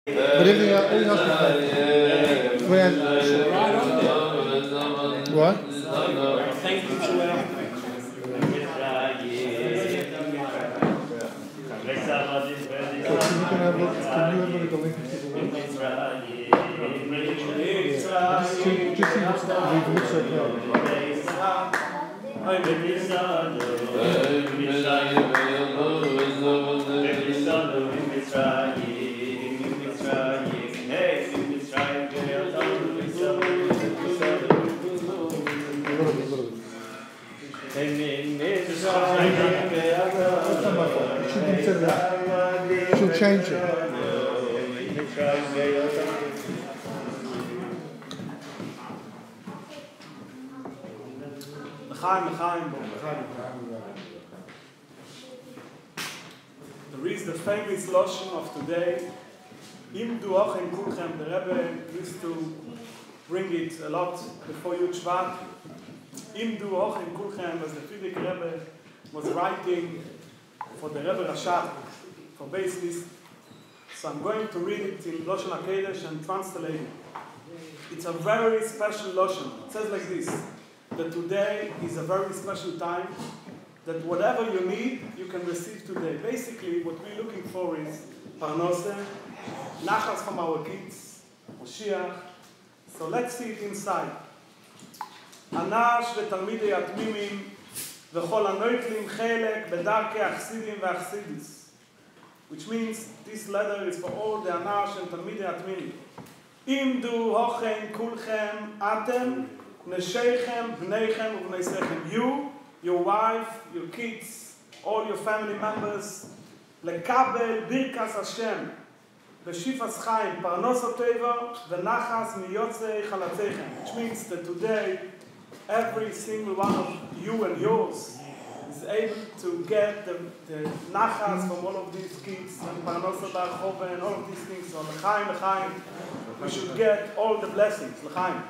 But everything else is fine. What? Thank you, Joel. So you can have a look at the link to the web. Just see what's that. We've looked right now. She'll change it. There is the famous lotion of today. Im du auch in Kulchem, the Rebbe used to bring it a lot before Yud Shvat. Im du auch in Kulchem, as the Frierdiker Rebbe was writing for the Rebbe Rashab, for Beis Nissan. So I'm going to read it in Lashon HaKodesh and translate it. It's a very special Lashon. It says like this, that today is a very special time, that whatever you need, you can receive today. Basically, what we're looking for is Parnose, Nachas from our kids, Moshiach. So let's see it inside. Anash ותלמידי התמימים וכל הנוטלים חלק בדרכי החסידים והחסידיס. Which means this letter is for all the Anash and תלמידי התמימים. עמדו הוכן כולכם אתם נשיכם בניכם ובניסיכם. You, your wife, your kids, all your family members, לקבל ברכס השם בשיפס חיים פרנוס הטבע ונחס מיוצאי חלציכם. Which means that today every single one of you and yours is able to get the nachas from all of these kids and parnosa barchova and all of these things. So l'chaim, we should get all the blessings. L'chaim.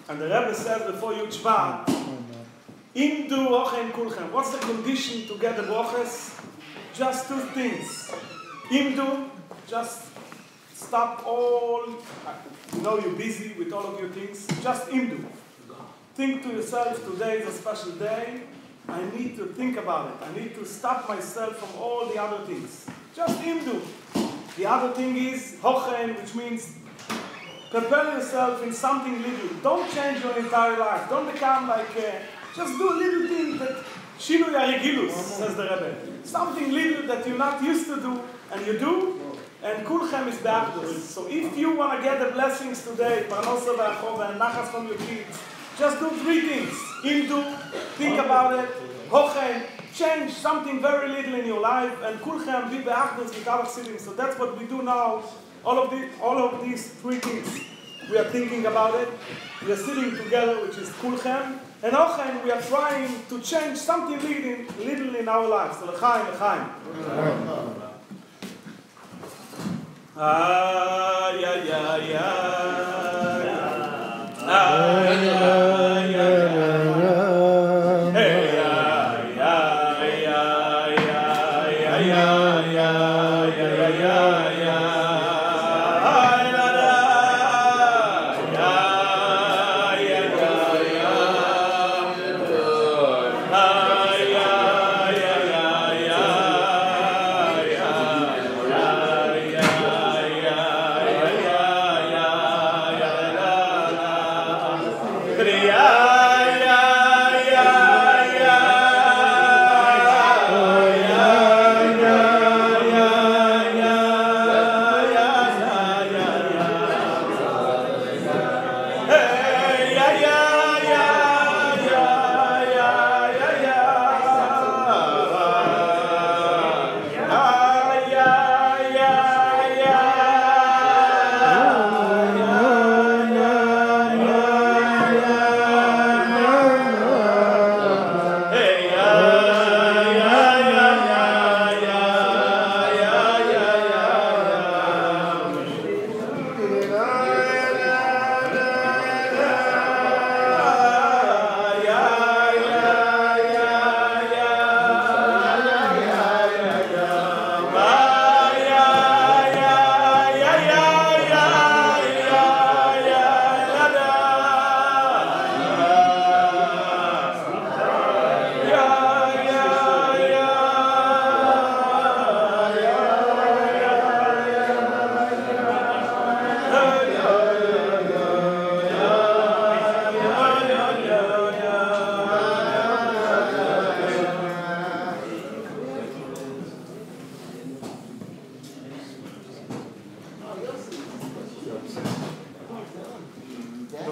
And the Rebbe says before Yud Shvat, Imdu ochem kulchem. What's the condition to get the brachas? Just two things. Imdu, just stop all. You know you're busy with all of your things. Just imdu. Think to yourself, today is a special day. I need to think about it. I need to stop myself from all the other things. Just imdu. The other thing is hochen, which means prepare yourself in something little. Don't change your entire life. Don't become like, just do a little thing that shinui harigilus, says the Rebbe. Something little that you're not used to do, and you do. And kulchem is b'achdus. So if you want to get the blessings today, parnosa v'achova and nachas from your kids, just do three things. Imdu, think about it. Hochen, change something very little in your life. And kulchem be b'achdus v'kavach sidim. So that's what we do now. All of these three things. We are thinking about it. We are sitting together, which is kulchem. And hochen, we are trying to change something little in our lives. So l'chaim, l'chaim. Ay, ay, ay, ay, ay,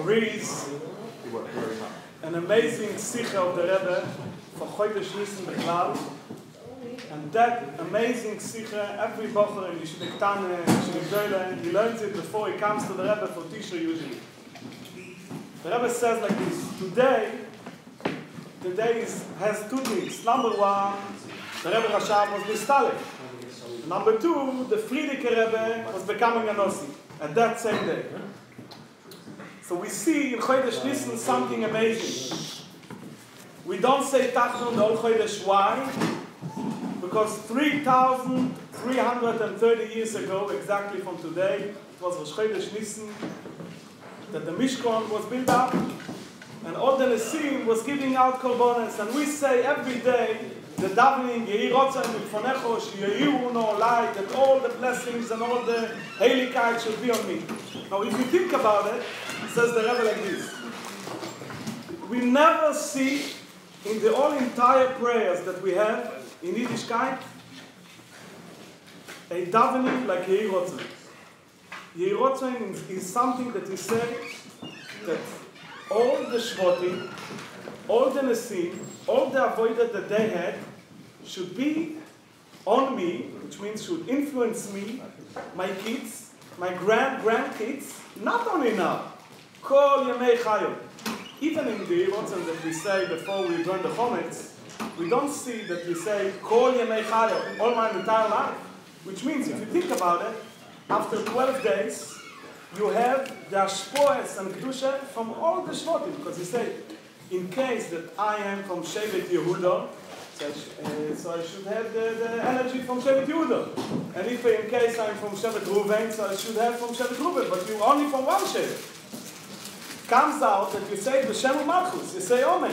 reads an amazing sikha of the Rebbe for Chodesh Nisan Bechlal. And that amazing sikha, every bocher in Yeshiva Ktana, Yeshiva Gdola, he learns it before he comes to the Rebbe for Tisha usually. The Rebbe says like this: today has two things. Number one, the Rebbe Rashab was Nistalek. Number two, the Frierdiker Rebbe was becoming a Nossi at that same day. So we see in Chodesh Nisan something amazing. We don't say Tachnun the whole Chodesh. Why? Because 3,330 years ago, exactly from today, it was Rosh Chodesh Nisan, that the Mishkan was built up, and all the Nesim was giving out korbanos, and we say every day, the davening, Yehi Rotzah Milfonecho, Sheyehiru no Olai, that all the blessings and all the heiligkeit should be on me. Now, if you think about it, says the Rebbe like this: we never see in the all entire prayers that we have in Yiddishkeit a davening like Yehi Rotzah. Yehi Rotzah is something that we say that all the Shvotim, all the Nesim, all the avodah that they had should be on me, which means should influence me, my kids, my grandkids, not only now, Kol Yemei Chayot. Even in the Rotzah that we say before we burn the Chometz, we don't see that we say Kol Yemei Chayot, all my entire life. Which means, if you think about it, after 12 days, you have the Ashpoes and Kedusha from all the Shvotim. Because you say, in case that I am from Shevet Yehuda, so I should have the energy from Shevet Yehuda. And if in case I'm from Shevet Reuven, so I should have from Shevet Reuven. But you're only from one Shevet. Comes out that you say B'Shem Malchus, you say Omen.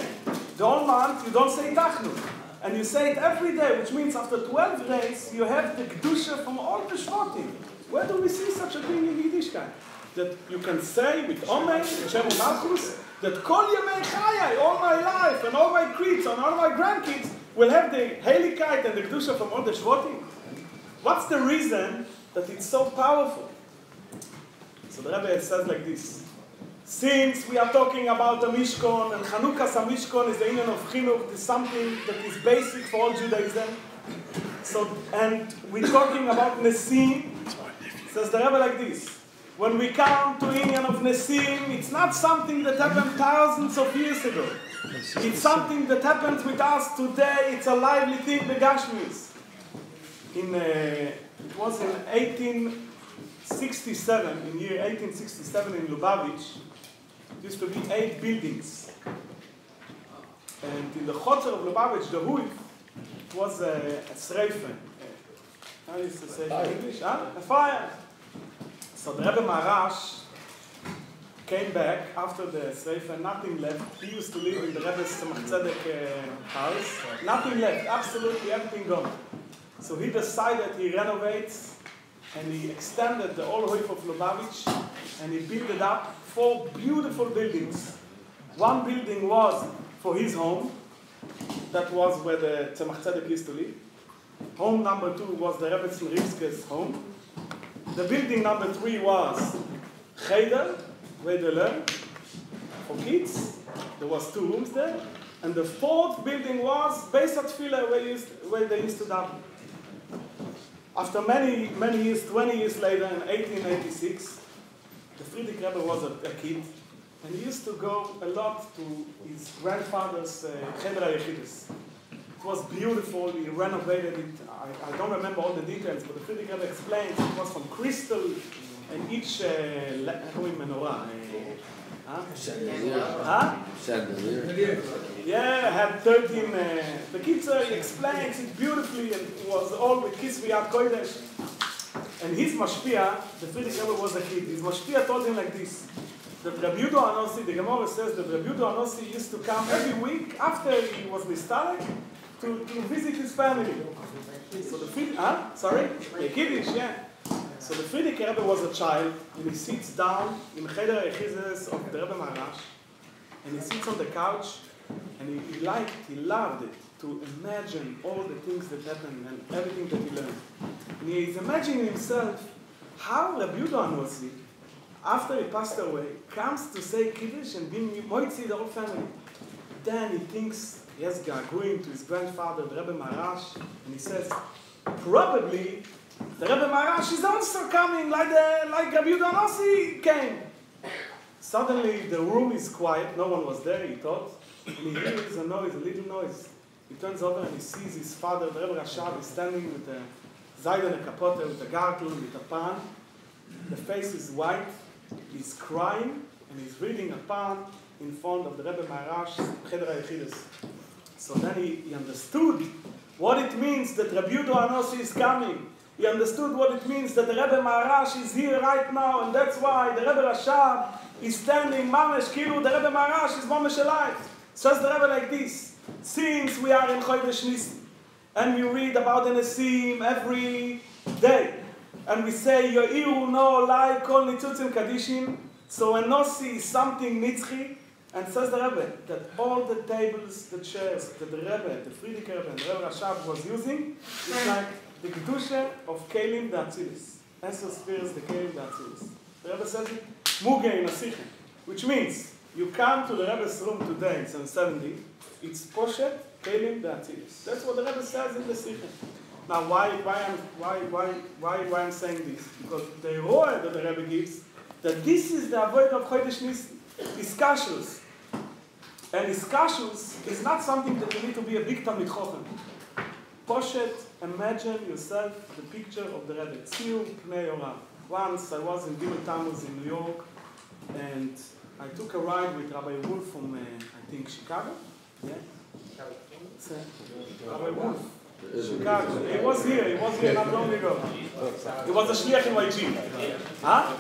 The whole month you don't say Tachnun. And you say it every day, which means after 12 days you have the Kedusha from all the Shvotim. Where do we see such a thing in Yiddishkeit? That you can say with Omen, B'Shem Malchus, that Kol Yemei Chayai, all my life, and all my kids, and all my grandkids, will have the heiligkeit and the Kedusha from all the Shvotim. What's the reason that it's so powerful? So the Rebbe says like this: since we are talking about the Mishkan, and Chanukah's Mishkan is the union of Chinuch, is something that is basic for all Judaism. So, and we're talking about Nesim, says the Rebbe like this: when we come to union of Nesim, it's not something that happened thousands of years ago. It's something that happens with us today. It's a lively thing, the Gashmis. It was in 1867, in year 1867 in Lubavitch, there used to be 8 buildings. And in the Chotzer of Lubavitch, the Huif, it was a sreifen. How is to say in English? A fire. So the Rebbe Marash came back after the sreifen, nothing left. He used to live in the Rebbe's Tzemach Tzedek house. Nothing left, absolutely everything gone. So he decided he renovates, and he extended the whole Huif of Lubavitch, and he built it up 4 beautiful buildings. One building was for his home. That was where the Tzemach Tzedek used to live. Home number 2 was the Rebbe Tzlirivske's home. The building number 3 was Cheder, where they learned for kids. There was 2 rooms there. And the 4th building was Beis Tefillah, where they used to daven. After many years, 20 years later, in 1886, the Frierdiker Rebbe was a kid, and he used to go a lot to his grandfather's Cheder HaYechidus. It was beautiful. He renovated it. I don't remember all the details, but the Frierdiker Rebbe explains it was from crystal, and each menorah. Chandelier. Yeah, had 13. The kids, he explains it beautifully, and it was all with Kisviyat Kodesh. And his mashpia, the Frierdiker Rebbe was a kid. His mashpia told him like this: that Rabbi Yehuda Anossi, the Gemara says that Rabbi Yehuda Anossi used to come every week after he was mistalek to visit his family. So the Kiddush, yeah. So the Frierdiker Rebbe was a child, and he sits down in Cheder HaYechidus of the Rebbe Marash, and he sits on the couch, and he loved it, to imagine all the things that happened and everything that he learned. And he is imagining himself how Rabbi Yehuda Anossi, after he passed away, comes to say Kiddush and being moitzi the whole family. Then he thinks he has going to his grandfather, the Rebbe Marash, and he says, probably the Rebbe Marash is also coming like Rabbi Yehuda Nossi came. Suddenly the room is quiet, no one was there, he thought, and he hears a noise, a little noise. He turns over and he sees his father, the Rebbe Rashab, is standing with a Zaydene Kapote, with a gartel, with a pan. The face is white, he's crying, and he's reading a pan in front of the Rebbe Marash, Cheder HaYechidus. So then he understood what it means that Rabbi Yehuda Nossi is coming. He understood what it means that the Rebbe Marash is here right now, and that's why the Rebbe Rashab is standing, Mamesh, Kilu, the Rebbe Marash is Mamesh alive. Says the Rebbe like this, since we are in Chodesh Nisan, and we read about the Nesim every day, and we say, Yo'iru no lai kol nitzutzim kadishim, so when Nossi is something nitzchi, and says the Rebbe, that all the tables, the chairs that the Rebbe, the Friedrich Rebbe, and the Rebbe Rashab was using, is like the Kedusha of Kelim Da'atzilis. Esther spears the Kelim Da'atzilis. The Rebbe says it, Muge in Asiche, which means, you come to the Rebbe's room today in 770, it's Poshet Kelim Da'atzilis. That's what the Rebbe says in the Siche. Now, why I'm saying this? Because the roar that the Rebbe gives, that this is the avoid of Chodesh Nisan, Iskashus. And Iskashus is not something that you need to be a big Talmid Chochem. Poshet, imagine yourself the picture of the Rebbe. Tziu Pnei Yorav. Once I was in Gimel Tammuz in New York, and I took a ride with Rabbi Wolf from, I think, Chicago. Yeah? Rabbi Wolf. Chicago. He was here not long ago. He was a shliach in YG. Huh?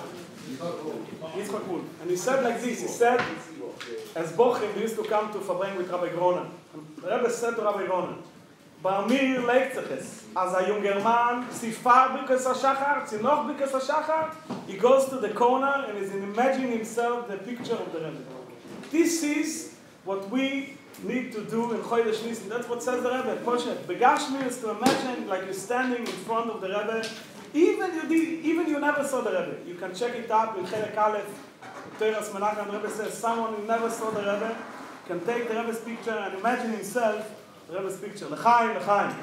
Yitzchak Wolf. And he said like this, he said, as Bochum, we used to come to Fabring with Rabbi Gronen. The Rebbe said to Rabbi Gronen, Barmir Leikzeches, as a younger man, Sifar Birkas HaShachar, Tzinoch Birkas HaShachar, he goes to the corner and is imagining himself the picture of the Rebbe. This is what we need to do in Chodesh Nisan. That's what says the Rebbe. Poshet, Begashmi is to imagine like you're standing in front of the Rebbe. Even you never saw the Rebbe. You can check it up in Chelek Aleph. Teras Menachem, the Rebbe says, someone who never saw the Rebbe can take the Rebbe's picture and imagine himself the Rebbe's picture. L'chaim, l'chaim.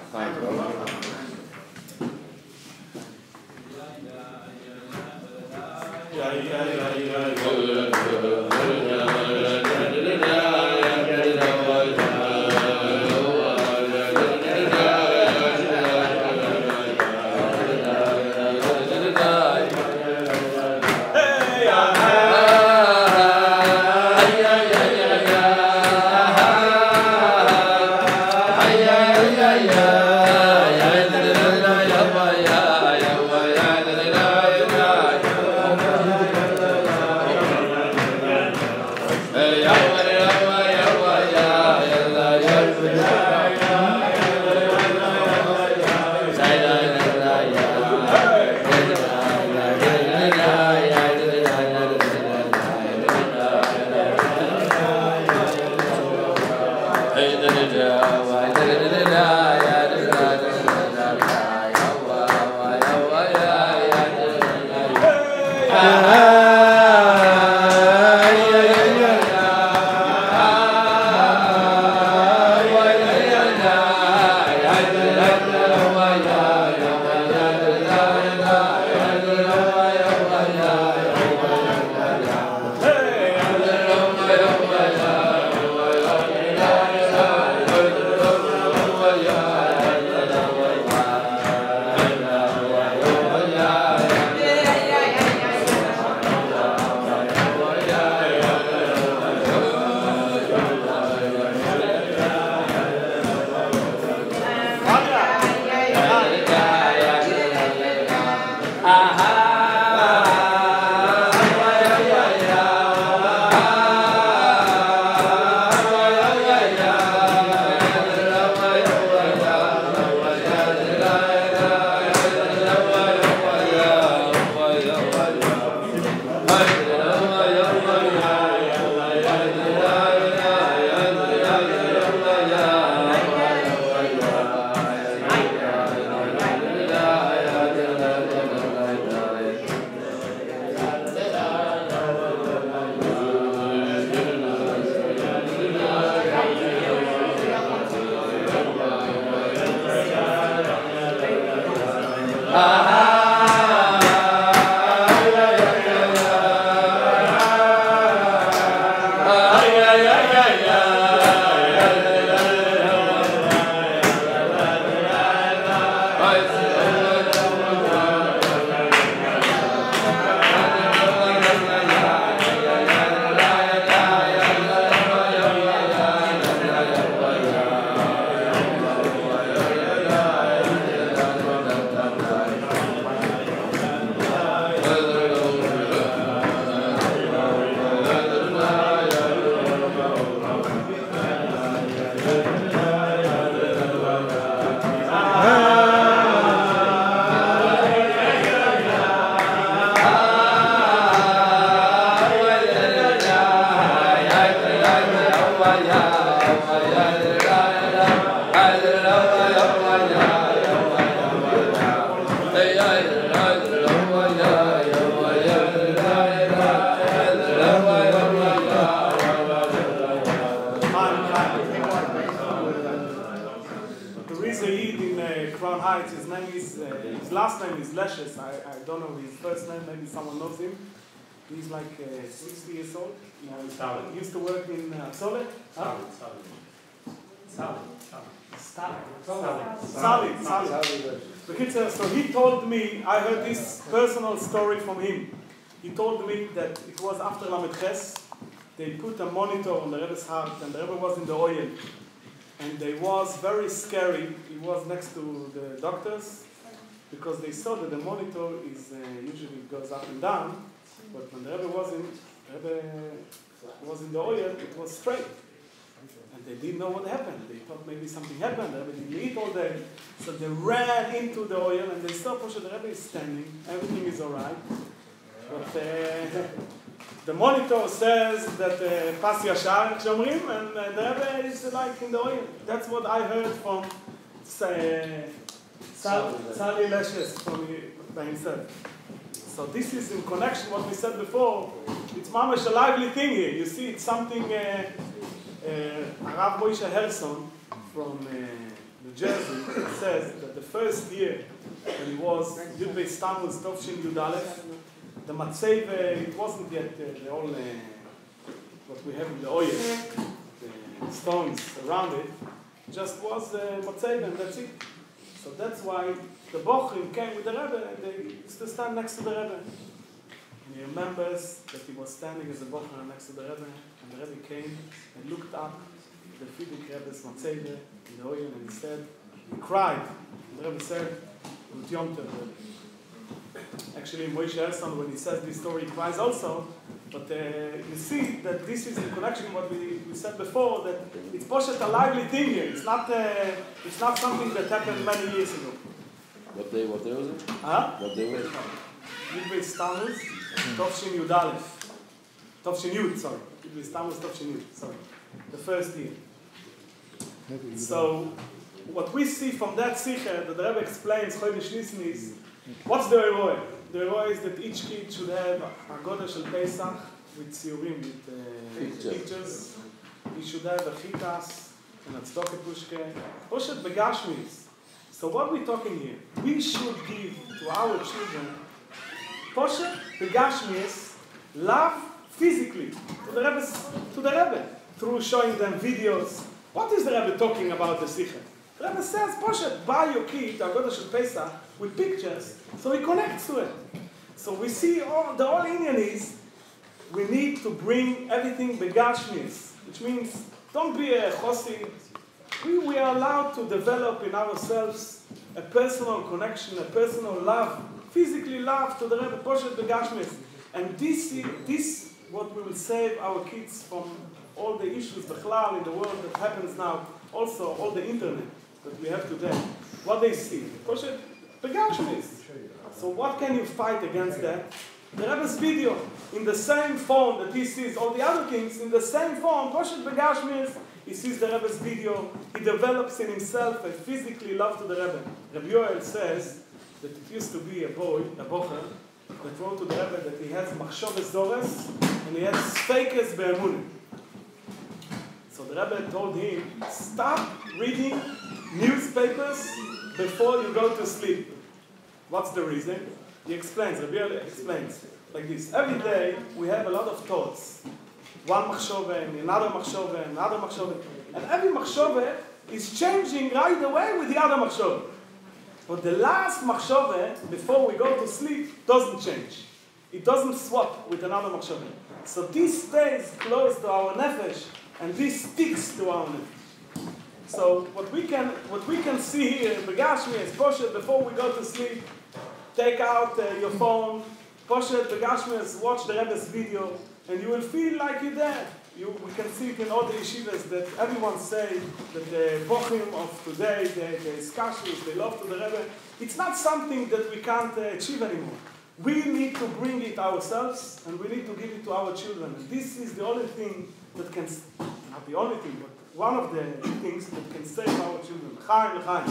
last name is Leshes. I don't know his first name. Maybe someone knows him. He's like 60 years old. He used to work in Atzole. Sali. So he told me, I heard this personal story from him. He told me that it was after Lamed Ches, they put a monitor on the Rebbe's heart, and the Rebbe was in the oil. And it was very scary. He was next to the doctors, because they saw that the monitor is usually goes up and down, but when the Rebbe was in the oil, it was straight. And they didn't know what happened. They thought maybe something happened. The Rebbe didn't eat all day. So they ran into the oil and they saw the Rebbe is standing. Everything is all right. But the monitor says that Pas Yashar, and the Rebbe is like in the oil. That's what I heard from Sali Leshes by himself. So this is in connection with what we said before. It's mamash a lively thing here. You see, it's something Rav Moshe Herson from New Jersey says that the first year when he was Yud Beis Tammuz Tovshin Yud Aleph, the matzeva, it wasn't yet the all what we have in the oil, the stones around it, just was matzeva and that's it. So that's why the Bochrim came with the Rebbe and they used to stand next to the Rebbe. And he remembers that he was standing as a Bochrim next to the Rebbe, and the Rebbe came and looked up the Fidik Rebbe's matzeva in the oil and he said, he cried. And the Rebbe said, Lut Yom Tov, Rebbe. Actually, Moshe Herson, when he says this story, he cries also. But you see that this is in connection with what we said before, that it's poshet a lively thing here. It's not something that happened many years ago. What day was it? Huh? What day was it? Yud Beis Tammuz, Tovshin Yud Aleph. Tovshin Yud, sorry. Yud Beis Tammuz, Tovshin Yud, sorry. The first year. So, what we see from that Sikha, that the Rebbe explains, Chodesh Nisan, is, what's the Eroe? The Eroe is that each kid should have a Godah Shel Pesach with Siorim, with pictures. He should have a Chitas and a Tzedakah Pushke. Poshet Begashmis. So what we're talking here, we should give to our children Poshet Begashmis, love physically to the Rebbe, through showing them videos. What is the Rebbe talking about the Sikha? The Rebbe says, Poshet, buy your kid a Godah Shel Pesach with pictures, so he connects to it. So we see the whole Indian is, we need to bring everything begashmis, which means don't be a chosid. We are allowed to develop in ourselves a personal connection, a personal love, physically love to the Rebbe, Poshet begashmis. And this what we will save our kids from all the issues, bechlal, in the world that happens now, also all the internet that we have today. What they see, Poshet begashmis. So what can you fight against that? The Rebbe's video, in the same phone that he sees all the other things, in the same phone, Poshet begashmis, he sees the Rebbe's video, he develops in himself a physically love to the Rebbe. Rabbi Yoel says that it used to be a bocher, that wrote to the Rebbe that he has machshavas zores, and he has sfeikes be'emunim. So the Rebbe told him, stop reading newspapers before you go to sleep. What's the reason? He explains, Rabbi Yoel explains, like this. Every day we have a lot of thoughts. One machshove, another machshove, another machshove. And every machshove is changing right away with the other machshove. But the last machshove, before we go to sleep, doesn't change. It doesn't swap with another machshove. So this stays close to our nefesh, and this sticks to our nefesh. So what we can see here in Begashmi is Poshet, before we go to sleep, take out your phone, Poshet, Begashmi, watch the Rebbe's video, and you will feel like you're there. We can see it in all the yeshivas that everyone say that the bochim of today, the skashus, they love to the Rebbe. It's not something that we can't achieve anymore. We need to bring it ourselves, and we need to give it to our children. And this is the only thing that can, not the only thing, but one of the things that can save our children. Chaim l'chaim.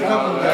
couple of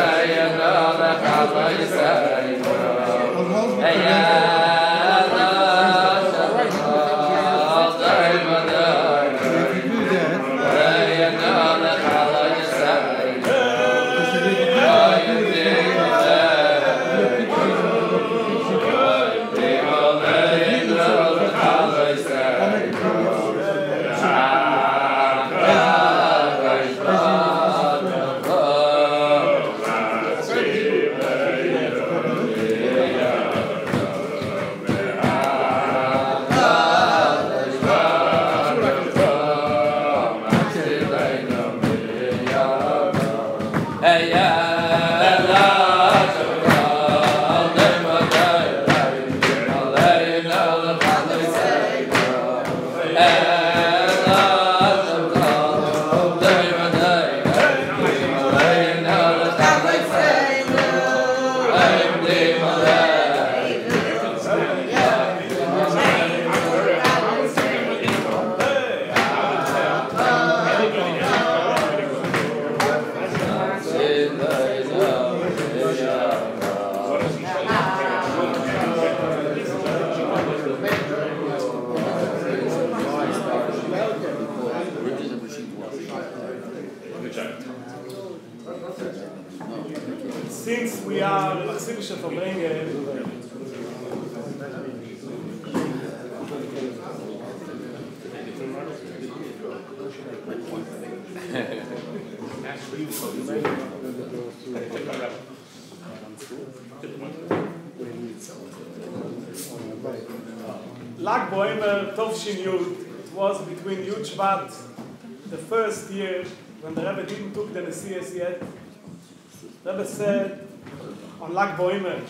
Since we are in Chassidische Verbringen, Lag Boimer Tovshin Yud, it was between Yud Shvat, the first year when the Rebbe didn't took the Nesias yet. The Rebbe said on Lag Boimer,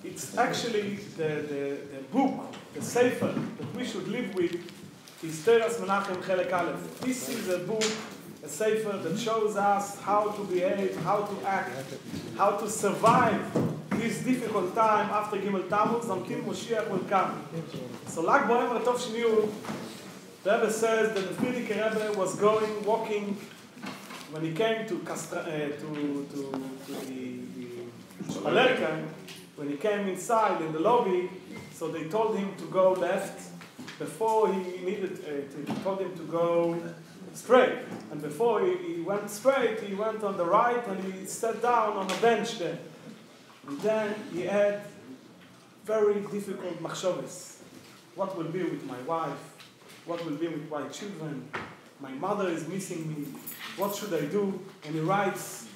it's actually the book, the sefer that we should live with is Teras Menachem Chelek Aleph. This is a book, a sefer that shows us how to behave, how to act, how to survive this difficult time after Gimel Tammuz until Moshiach will come. So Lag Boimer Tov Shiniyu, the Rebbe says that the Frierdiker Rebbe was walking, when he came to the Shalerka, when he came inside in the lobby, so they told him to go left before he needed, he told him to go straight. And before he went straight, he went on the right and he sat down on a bench there. And then he had very difficult machshavos. What will be with my wife? What will be with my children? My mother is missing me. What should I do? And he writes,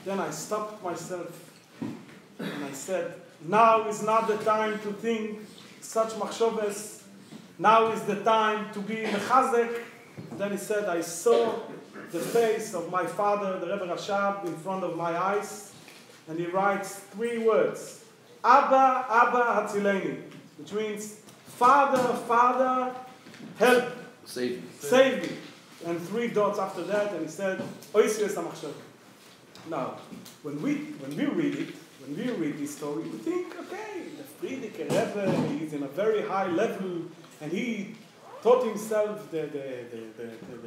then I stopped myself and I said, now is not the time to think such machshavos. Now is the time to be mechazek. Then he said, I saw the face of my father, the Rebbe Rashab, in front of my eyes. And he writes 3 words, Abba, Abba Hatzileni, which means, Father, Father, help. Save me. Save me. And 3 dots after that, and he said, Oisiyas HaMachshav. Now, when we read it, when we read this story, we think, okay, the Frierdiker Rebbe is in a very high level, and he taught himself the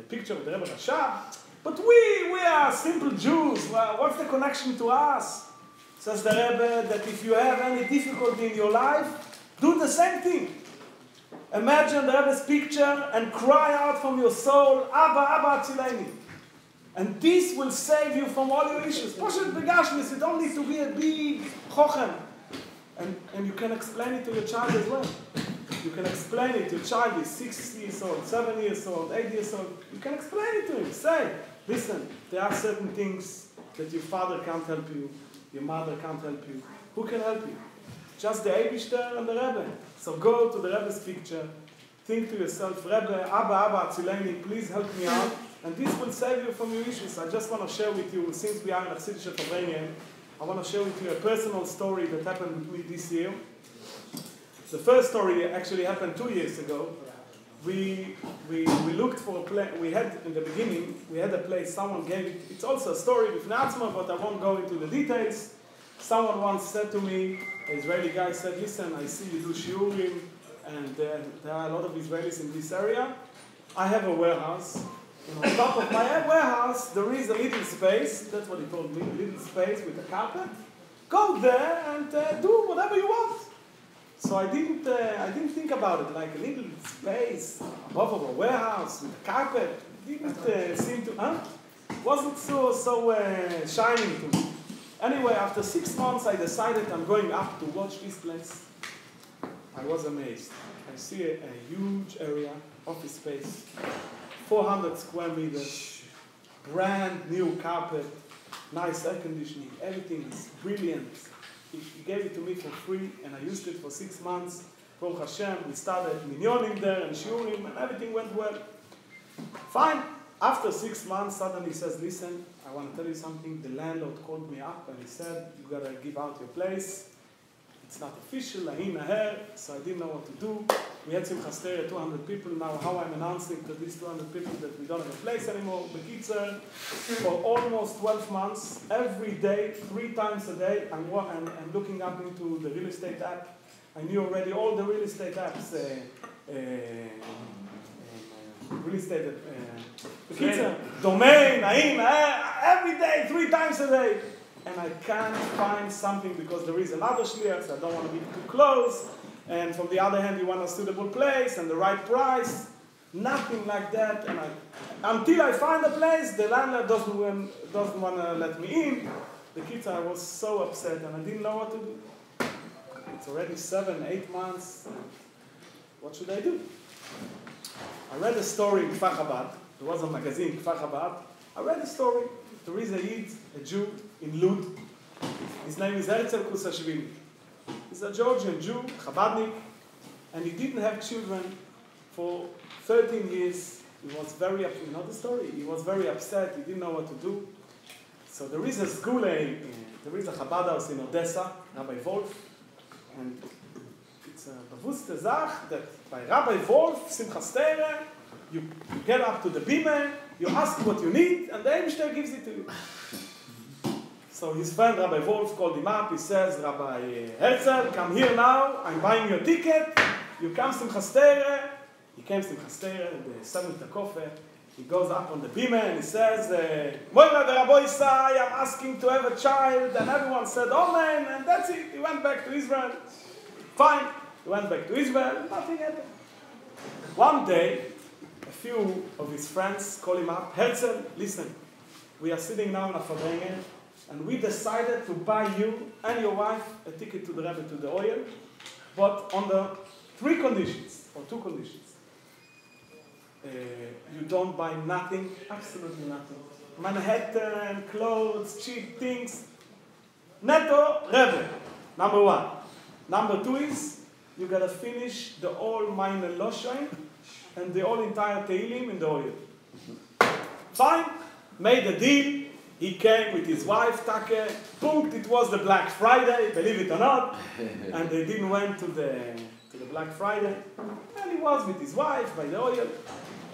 picture of the Rebbe Rashab. But we are simple Jews. Well, what's the connection to us? Says the Rebbe that if you have any difficulty in your life, do the same thing. Imagine the Rebbe's picture and cry out from your soul, Abba, Abba Atzileni. And this will save you from all your issues. Poshet Begashmis, you don't need to be a big chochem. And you can explain it to your child as well. You can explain it. Your child is 6 years old, 7 years old, 8 years old. You can explain it to him. Say, listen, there are certain things that your father can't help you, your mother can't help you. Who can help you? Just the Eibishter and the Rebbe. So go to the Rebbe's picture, think to yourself, Rebbe, Abba, Abba, Atzileni, please help me out, and this will save you from your issues. I just want to share with you, since we are in Chassidische Verbringen, I want to share with you a personal story that happened with me this year. The first story actually happened 2 years ago. We looked for a place, we had, in the beginning, we had a place, someone gave it, it's also a story with Natsma, but I won't go into the details. Someone once said to me, an Israeli guy said, listen, I see you do shiurim, and there are a lot of Israelis in this area. I have a warehouse And on top of my warehouse, there is a little space. That's what he told me, a little space with a carpet. Go there and do whatever you want. So I didn't think about it, like a little space above a warehouse with a carpet. Didn't seem to, wasn't so shining to me. Anyway, after 6 months, I decided I'm going up to watch this place. I was amazed. I see a huge area, office space, 400 square meters, brand new carpet, nice air conditioning, everything is brilliant. He gave it to me for free, and I used it for 6 months. Baruch Hashem, we started minyonim there and shiurim, and everything went well. Fine. After 6 months, suddenly he says, listen, I want to tell you something. The landlord called me up and he said, you got to give out your place. It's not official, so I didn't know what to do. We had Simchas Torah, 200 people. Now how I'm announcing to these 200 people that we don't have a place anymore. Bekitzer, for almost 12 months, every day, 3 times a day, I'm looking up into the real estate app. I knew already all the real estate apps. Real estate, Bekitzer, domain, every day, 3 times a day. And I can't find something because there is another shliach, so I don't want to be too close. And from the other hand, you want a suitable place and the right price. Nothing like that. And until I find a place, the landlord doesn't want to let me in. The kids, I was so upset and I didn't know what to do. It's already 7, 8 months. What should I do? I read a story in Kfar Chabad. There was a magazine, Kfar Chabad. I read a story. There is a Yid, a Jew, in Lud. His name is Herzl Kusashvili. He's a Georgian Jew, Chabadnik, and he didn't have children for 13 years. He was very upset. You know the story? He was very upset. He didn't know what to do. So there is a school, there is a Chabad house in Odessa, Rabbi Wolf, and it's a bewusste Zach that by Rabbi Wolf, Simchas Torah, you get up to the bima, you ask what you need, and the Eibishter gives it to you. So his friend Rabbi Wolf called him up. He says, Rabbi Herzl, come here now. I'm buying your ticket. You come Simchas Torah. He came Simchas Torah, the 7th coffee. He goes up on the bima and he says, Moira the Rabbi Isai, I'm asking to have a child. And everyone said, Amen. And that's it. He went back to Israel. Fine. He went back to Israel. Nothing happened. One day, a few of his friends call him up. Herzl, listen, we are sitting now in a Fabrengen, and we decided to buy you and your wife a ticket to the Rebbe, to the oil, but on the 3 conditions, or 2 conditions. You don't buy nothing, absolutely nothing. Manhattan, clothes, cheap things. Netto, Rebbe, number 1. Number 2 is, you gotta finish the whole Meine Loshain and the whole entire Tehillim in the oil. Fine, made a deal. He came with his wife, Take. Punkt, it was the Black Friday, believe it or not. And they didn't went to the Black Friday. And he was with his wife by the oil.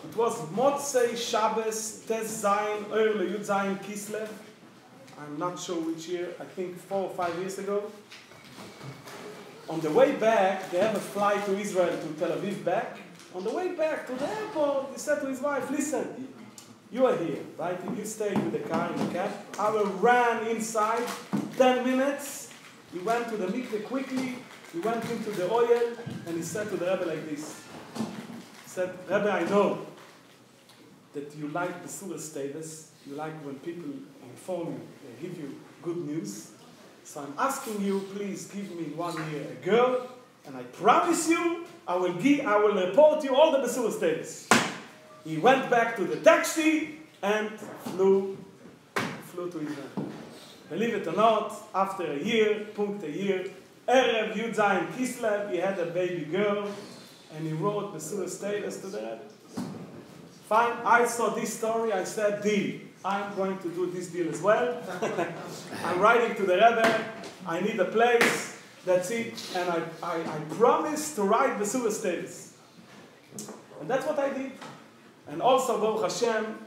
It was Motzei Shabbos, Tes Zayin, Early Yud Zayin Kislev. I'm not sure which year, I think 4 or 5 years ago. On the way back, they have a flight to Israel, to Tel Aviv back. On the way back to the airport, he said to his wife, listen, you are here, right? You stayed with the car in the cab. I will run inside, 10 minutes. He went to the mikveh quickly. He went into the oil, and he said to the Rebbe like this. He said, Rebbe, I know that you like the Surah status. You like when people inform you, they give you good news. So I'm asking you, please give me 1 year a girl, and I promise you, I will report you all the Surah status. He went back to the taxi and flew to Israel. Believe it or not, after a year, Erev Yud Zayin Kislev, he had a baby girl, and he wrote the Surah status to the Rebbe. Fine, I saw this story, I said, deal. I'm going to do this deal as well. I'm writing to the Rebbe, I need a place, that's it, and I promised to write the Surah status. And that's what I did. And also, Baruch Hashem,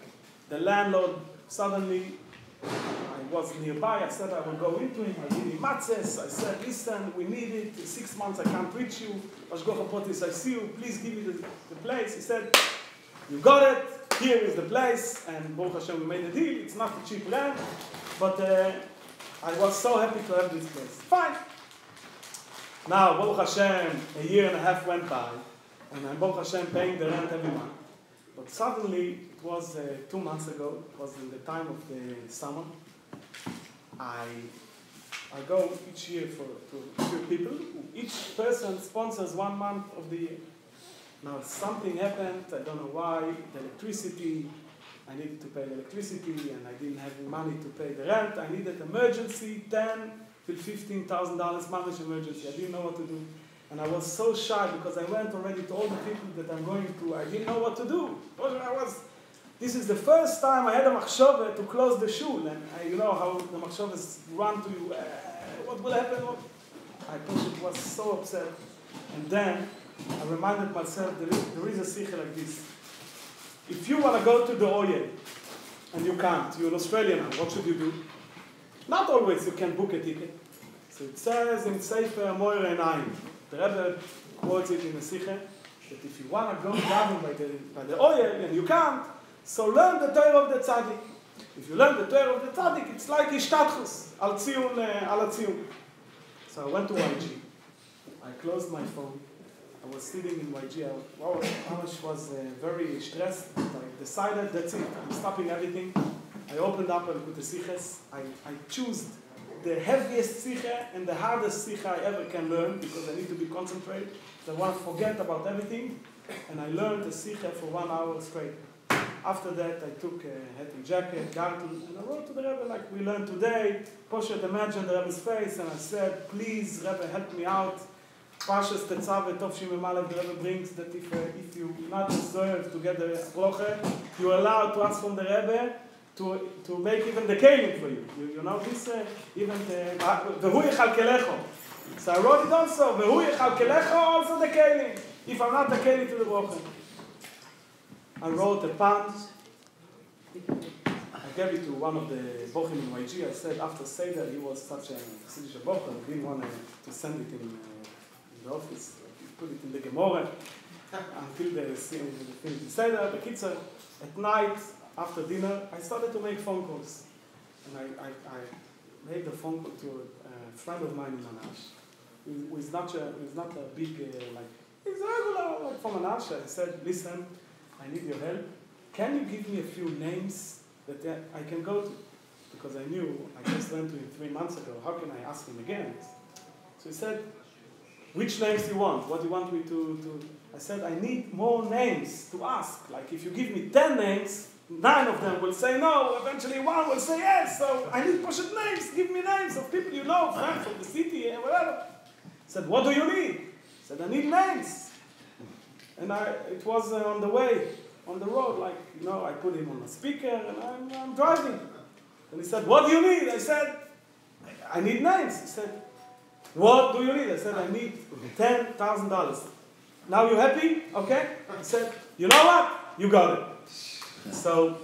the landlord, suddenly, I was nearby, I said I will go into him, I gave him matzes, I said, listen, we need it, in 6 months I can't reach you, Ashgocha Potis, I see you, please give me the place. He said, you got it, here is the place, and Baruch Hashem, we made a deal. It's not a cheap rent, but I was so happy to have this place. Fine. Now, Baruch Hashem, a year and a half went by, and I'm Baruch Hashem paying the rent every month. But suddenly, it was 2 months ago, it was in the time of the summer, I go each year to a few people. Each person sponsors 1 month of the year. Now something happened, I don't know why, the electricity, I needed to pay the electricity and I didn't have money to pay the rent. I needed emergency, $10,000 to $15,000 managed emergency. I didn't know what to do. And I was so shy because I went already to all the people that I'm going to. I didn't know what to do. This is the first time I had a machshava to close the shul. And you know how the machshavas run to you. What will happen? I was so upset. And then I reminded myself there is a sikh like this. If you want to go to the oil and you can't, you're an Australian now, what should you do? Not always you can book a ticket. So it says in Sefer Moir Einayim, the Rebbe quotes it in the Sikhe, that if you want to go down by the oil and you can't, so learn the Torah of the Tzaddik. If you learn the Torah of the Tzaddik, it's like Ishtadchus, al Tziyun. So I went to YG. I closed my phone. I was sitting in YG. I was very stressed. I decided, that's it. I'm stopping everything. I opened up and put the Siches. I chose the heaviest Siche and the hardest Siche I ever can learn because I need to be concentrated. So I want to forget about everything. And I learned the Siche for 1 hour straight. After that, I took a hat and jacket, gartel, and I wrote to the Rebbe like we learned today. Poshet imagined the Rebbe's face, and I said, please, Rebbe, help me out. Pashas Tetzaveh Tov Shimim Aleph, the Rebbe brings that if you not deserve to get the broche, you're allowed to ask from the Rebbe to make even the kelim for you. You know this, even the Vehu Yechalkelecho. So I wrote it also, Vehu Yechalkelecho, also the kelim. If I'm not the kelim to the broche. I wrote a pound. I gave it to one of the bochim in YG. I said after Seder he was such a chassidish bocher. I didn't want to send it in the office. I put it in the Gemara until they finished the Seder. The kids at night after dinner I started to make phone calls, and I made the phone call to a friend of mine in Manash. Who is not a big like he's regular like from Manash. I said, listen, I need your help. Can you give me a few names that I can go to? Because I knew I just went to him 3 months ago. How can I ask him again? So he said, which names do you want? What do you want me to? I said, I need more names to ask. Like if you give me 10 names, 9 of them will say no. Eventually 1 will say yes. So I need push-up names. Give me names of people you know, friends from the city, whatever. I said, what do you need? I said, I need names. And it was on the way, on the road, like, you know, I put him on a speaker and I'm driving. And he said, what do you need? I said, I need names. He said, what do you need? I said, I need $10,000. Now you happy? Okay? He said, you know what? You got it. So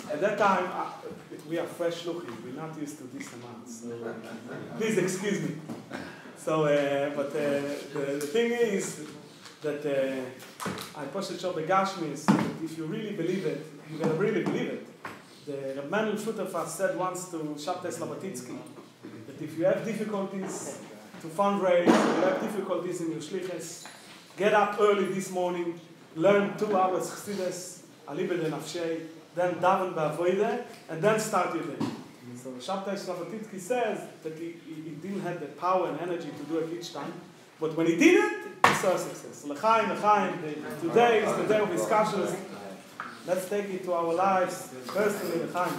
at that time, we are fresh looking. We're not used to this amount. So please excuse me. So, but the thing is, that I posted show the Gashmis, that if you really believe it, you're going to really believe it. The Rabbi Mendel Niassoff said once to Shabtai Slabatitsky that if you have difficulties to fundraise, if you have difficulties in your shlichus, get up early this morning, learn 2 hours chassidus, alibe de nafshei, then daven ba'avodah, and then start your day. So Shabtai Slabatitsky says that he didn't have the power and energy to do it each time, but when he did it, so success. L'chaim, l'chaim. Today is the day of discussions. Let's take it to our lives. Personally, l'chaim,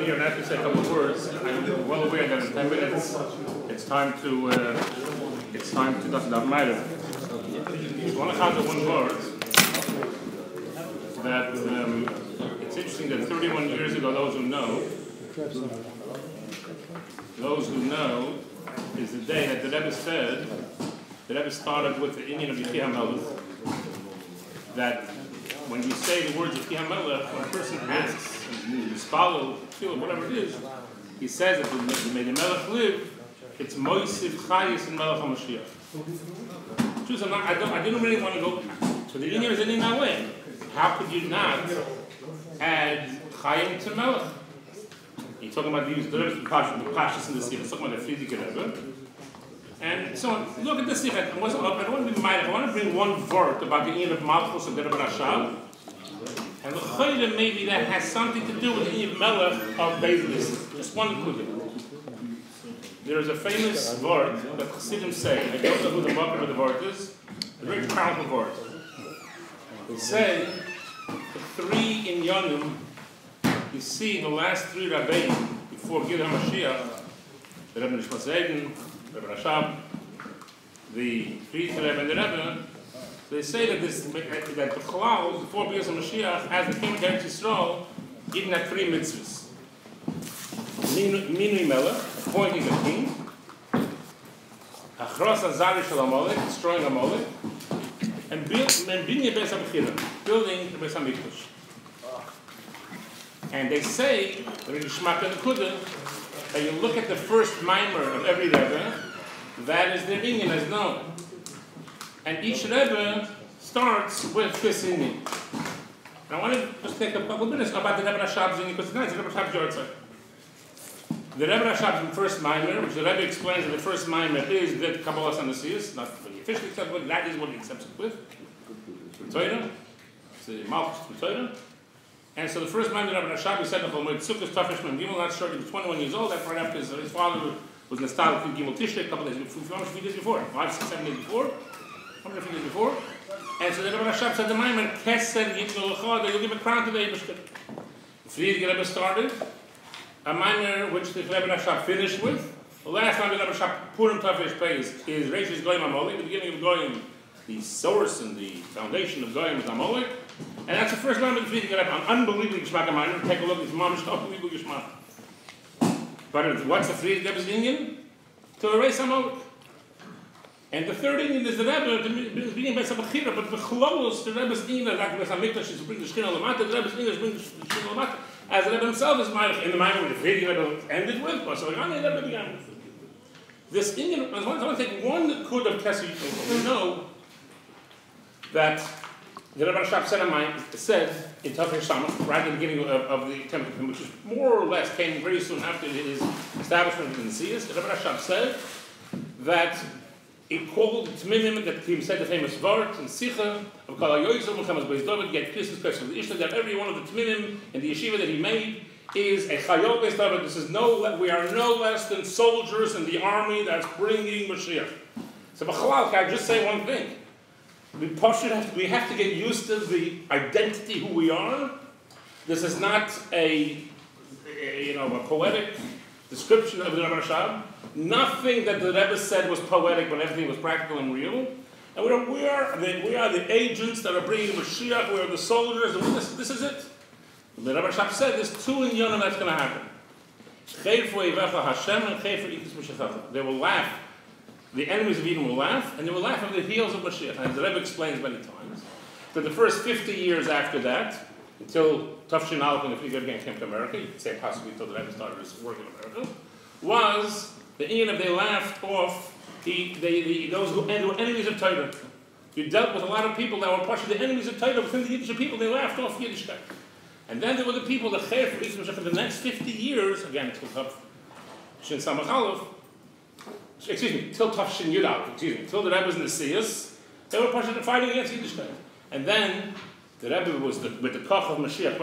here and I have to say a couple of words. I'm well aware that in 10 minutes it's time to doesn't matter. I want to count one word that it's interesting that 31 years ago, those who know is the day that the Rebbe said, the Rebbe started with the Indian of Yechiah Melech, that when you say the words Yechiah Melech, when a person asks, follow, feel whatever it is, he says that may the Melech live, it's Moisif Chayis and Melech HaMashiach. I didn't really want to go to the Indian is in that way. How could you not add Chayim to Melech? He's talking about the Pashas in the Sikh. He's talking about the Frierdiker Rebbe. And so, look at the Sikh. I don't want to be mad. I want to bring one word about the Indian of Malchus of the Rebbe Rashab. And the maybe that has something to do with the Indian of Melech of Beis Nissan. Just one included. There is a famous word that Chassidim say. I don't know who the marker of the word is. A very powerful word. They say the three in Yonim, you see the last three Rabbeim before Gil HaMashiach, the Rebbe Nishmas Eden, the Rebbe Rashab, the Frierdiker Rebbe and the Rebbe, they say that the Chalal, before Gil HaMashiach, as the king of Eretz Yisrael, even had three mitzvahs. Minui Melech, appointing a king, Achros Azari Shel HaMolech, destroying HaMolech, and Binya Beis HaBechira, building the Beis HaMikdash. And they say, the Shmak and the Kudah, that you look at the first mimer of every Rebbe, that is their Inyan as known. And each Rebbe starts with this Inyan. I want to just take a couple minutes about the Rebbe Rashab's Inyan, because tonight it's the Rebbe Rashab's Yortzeit. The Rebbe Rashab's first mimer, which the Rebbe explains that the first mimer is the Kabbalah Sanasiyas, not what he officially accepts with, that is what he accepts it with. Torah, it's the Malchus Torah. And so the first mimer of Rebbe Rashab, he said, Tzukas Tafish Mem Gimel, not sure, he was 21 years old, that right after his father was nostalgic for Gimel Tishrei, a couple days before, a few days before, 5, 6, 7 days before, a few days before. And so the Rebbe Rashab said, the mimer, Keser Yitno L'chad, that you'll give a crown to the Eibishter. The Frierdiker Rebbe started, a mimer which the Rebbe Rashab finished with. The last time the Rebbe Rashab Purim Tafish pays is Reishis Goyim HaMolech, the beginning of Goyim, the source and the foundation of Goyim is HaMolech. And that's the first mimer of the Frierdiker Rebbe, an unbelievably Geshmak mimer. Take a look, it's Mamish, unbelievable Geshmak. But what's the Frierdiker Rebbe's Indian? To erase HaMolech. And the third Indian is the Rebbe, the beginning of Beis HaBechira, but the Chlolos, the Rebbe's Indian, like Beis HaMikdash, is to bring the Shechina Lamata, the Rebbe's Indian is to bring the Shechina Lamata. As the Rebbe himself is in the mimer with the Frierdiker Rebbe ended with, so the Rebbe began with. This Indian, I want to take one kud of Kesser. We know that the Rebbe Rashab said in Tafish Samach, right at the beginning of the temple, which is more or less came very soon after his establishment in the Siyas, the Rebbe Rashab said that he called Tminim, that he said the famous Vart and Sicha of Kol HaYoyzel, Mechamas Beis David, get Christmas special the Ishta, that every one of the Tminim in the yeshiva that he made is a Chayot Beis David. This is we are no less than soldiers in the army that's bringing Mashiach. So B'chalal, can I just say one thing? We have to get used to the identity who we are. This is not a poetic description of the Rebbe Rashab. Nothing that the Rebbe said was poetic, but everything was practical and real. And we are the agents that are bringing Mashiach. We are the soldiers. And this is it. The Rebbe Rashab said there's two in Yonah that's going to happen. They will laugh. The enemies of Eden will laugh, and they will laugh at the heels of Mashiach. And the Rebbe explains many times that the first 50 years after that, until Tafshin Aleph when the Frierdiker again came to America, you could say possibly until the Rebbe started his work in America, was the Ian of they laughed off those who were enemies of Torah. You dealt with a lot of people that were partially the enemies of Torah. Within the Yiddish people, they laughed off Yiddishkeit. And then there were the people that Chair for Yisrael for the next 50 years, again, till Tafshin Samach Aleph, till Tafshin Yud Aleph, till the Rebbe was in the Siyas, they were partially fighting against Yiddishkeit. And then the Rebbe was with the Koch of Mashiach,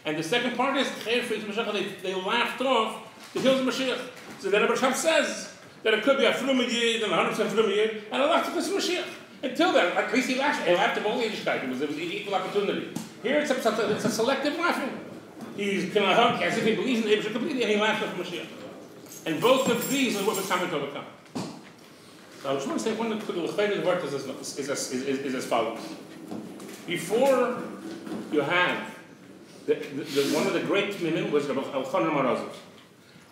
and the second part is Chair for Yisrael, they laughed off the heels of Mashiach. So the Rebbe Rashab says that it could be a Frum Yid and 100% Frum Yid, and a lot of Mashiach. Until then, at least he laughed of all Yiddishkeit. It was equal opportunity. Here it's a selective laughing. He's Kanahak, as if he believes in the Eibusher completely, and he laughs at Mashiach. And both of these are what we're coming to overcome. So I just want to say one of the word is as follows. Before you have one of the great Tmimim was Rabbi Elchanan Morozov.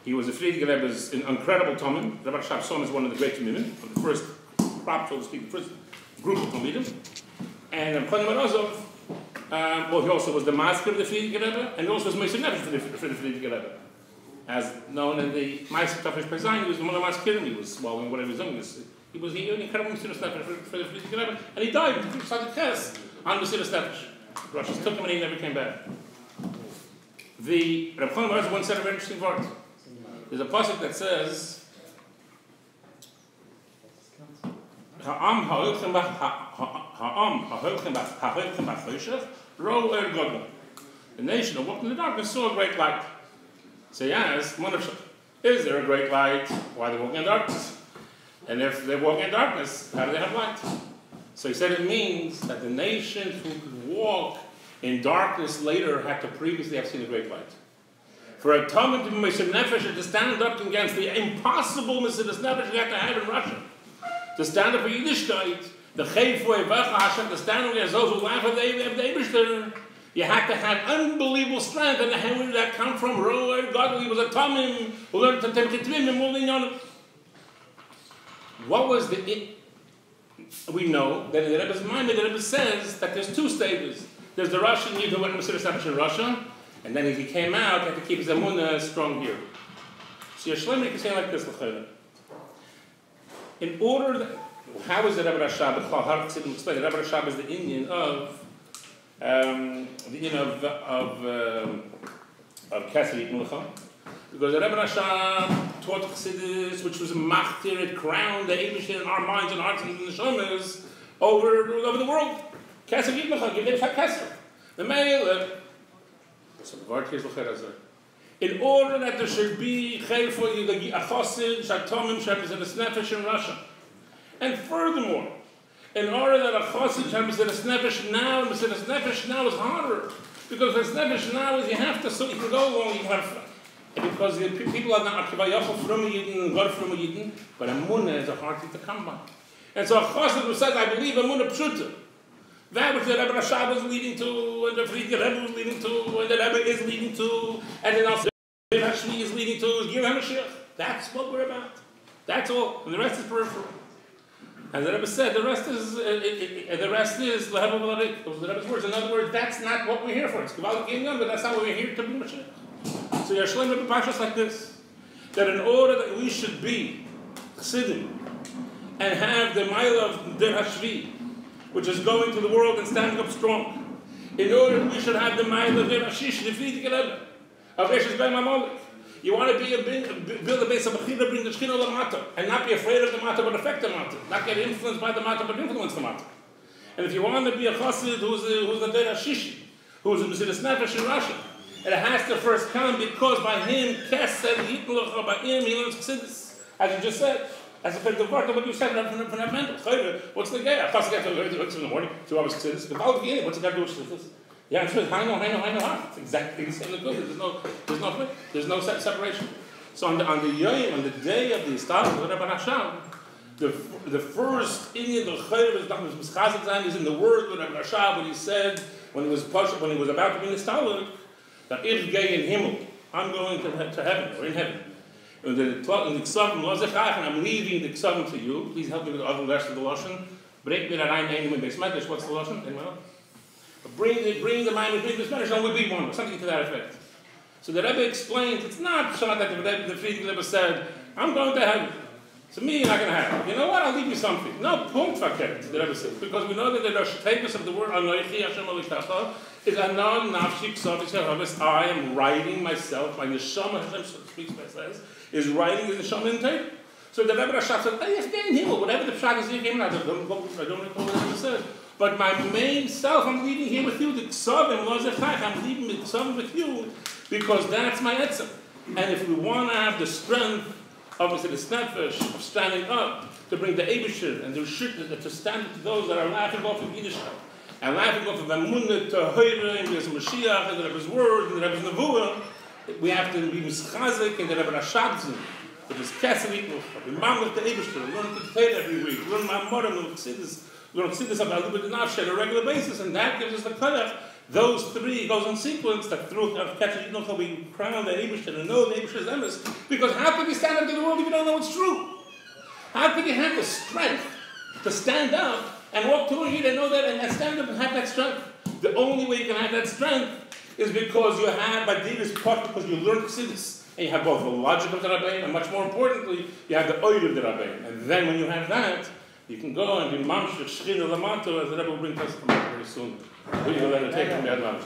He was a Frierdiker Rebbe's incredible Tomim. Rabbi Shab Son is one of the great Tmimim, from the first crop, so to speak, the first group of Talmidim. And Elchanan Morozov, well, he also was the master of the Frierdiker Rebbe, and he also was Meister Nefesh for the Frierdiker Rebbe. As known in the Meister Tafish Pezayin, he was one of the Maskirim, he was swallowing whatever he was doing. He was an incredible Meister Nefesh for the Frierdiker Rebbe, and he died in Ches on Meister Nefesh. Russia took him and he never came back. The Rabbi Mendel once said a very interesting word. There's a pasuk that says, "Ha'am ha'olchem b'choshech ro er gadol." The nation that walked in the darkness saw a great light. So he asked, is there a great light? Why are they walking in darkness? And if they're walking in darkness, how do they have light? So he said it means that the nation who could walk in darkness later had to previously have seen a great light. For a Talmud to be Mesiras Nefesh, to stand up against the impossible Mesiras Nefesh you have to have in Russia, to stand up for Yiddishkeit, the Chayfoi Vacha Hashem, to stand up against those who laugh at the Eibusher, you have to have unbelievable strength. And where did that come from? Roer God, he was a Tamim who learned to take Tvim and Molinyon. What was the? We know that in the Rebbe's mind, the Rebbe says that there's two stages. There's the Russian Yid who went to Mesiras Nefesh in Russia, and then if he came out, he had to keep his Emunah strong here. So Yeshleim can say like this, in order that, how is the Rebbe Rashab? The Rebbe Rashab is the Indian of Catholic Mulcha, because the Rebbe Rashab taught Chassidus, which was machtir, it crowned the Eibusher in our minds and hearts and the neshamas over the world. Catholic Mulcha, give them Catholic. The male. In order that there should be chayr for you, the achosid, shatomim, Mesiras Nefesh in Russia, and furthermore, in order that a chosid, Mesiras Nefesh now, Mesiras Nefesh now is harder, because Mesiras Nefesh now is you have to, so you can go along, you can have, because the people are not akibayachol from a yidden and God from a yidden, but Emunah is a hard thing to come by. And so a chosid who says, I believe Emunah pshuta, that which the Rebbe Rashab was leading to, and the Frierdiker Rebbe was leading to, and the Rebbe is leading to, and then also the Hashmi is leading to, is Gil HaMashiach. That's what we're about. That's all. And the rest is peripheral. And the Rebbe said, the rest is Lehevel V'Larik. Those are the Rebbe's words. In other words, that's not what we're here for. It's Gevaldik Yinyan, but that's not what we're here to be Mashiach. So Yeshleim Rebbe Pashas like this, that in order that we should be Chassidim, and have the mile of Der Hashvi, which is going to the world and standing up strong. In order we should have the mind of the Rashish, the Frierdiker Rebbe, of Eshes Ben Mamolik. You want to build a base of Bechira, bring the Shechina Lamata, and not be afraid of the Mata, but affect the Mata. Not get influenced by the Mata, but influence the Mata. And if you want to be a Chassid who's the Dei Rashishi, who's in Mesiras Nefesh in Russia, and it has to first come because by him, Kesed, Yitmulach, by him, he learns Chassidus. As you just said, as a part of what you said from Rabbi Mendel. What's the gay? I thought I got to in the morning, 2 hours Chassidus. The Baal Giyah, what's it got to do with Chassidus? Yeah, it's I know. It's exactly the same. There's no separation. So on the day of the establishment of Rebbe Rashab, the first Indian the Chayr is Chazak is in the word of Rebbe Rashab when he said when he was about to be installed that Ich gehe in Himmel, I'm going to heaven or in heaven. In the Ksavim Lozechach, and I'm leaving the Ksavim to you. Please help me with the other rest of the Lashon. Bring me that I name in Beis Medrash. What's the Lashon? Anyone else? Bring the mind and bring Beis Medrash, and we'll be one, something to that effect. So the Rebbe explains, it's not Shabbat that the Frierdiker Rebbe said, I'm going to heaven. So me, you're not going to have it. You know what? I'll leave you something. No, punkt verkehrt, the Rebbe said. Because we know that the Rosh Tevis of the word Anoichi Hashem Alishtacha is Anon Nafshi Ksav Yisrael. I am writing myself, my Neshama Hashem speaks, says, is writing his Neshama in tape. So the Rebbe Rashab said, hey, yes, get in here. Whatever the Pshat is here, I don't recall what the Rebbe said. But my main self, I'm leaving here with you. The Ksavim, Lozechach, I'm leaving the Ksavim with you because that's my etzem. And if we want to have the strength of Mesiras Nefesh, of standing up to bring the Eibusher and the Rishut to stand to those that are laughing off of Yiddishkeit, and laughing off of Amunah to Hoyre, and there's Mashiach, and the Rebbe's word, and the Rebbe's Nevuah, we have to be Mischazik and the Rebbe Rashadzin. It is Kesselit, we mamlech the Eibishter, learn the Torah every week, learn Ma'amorim, learn Chassidus of Alubit and Nafshe on a regular basis, and that gives us the Koyach. Those three goes in sequence, that through Kesselit Yidnoch we crown the Eibishter and know the Eibishter's emes. Because how could you stand up to the world if you don't know it's true? How could you have the strength to stand up and walk to a Yid and know that and stand up and have that strength? The only way you can have that strength is because you have, by David's part, because you learn Chassidus. And you have both the logic of the Rabbein, and much more importantly, you have the oil of the Rabbein. And then when you have that, you can go and be mamshech shchina lamato, as the Rebbe will bring us very soon. We will then take from the advance.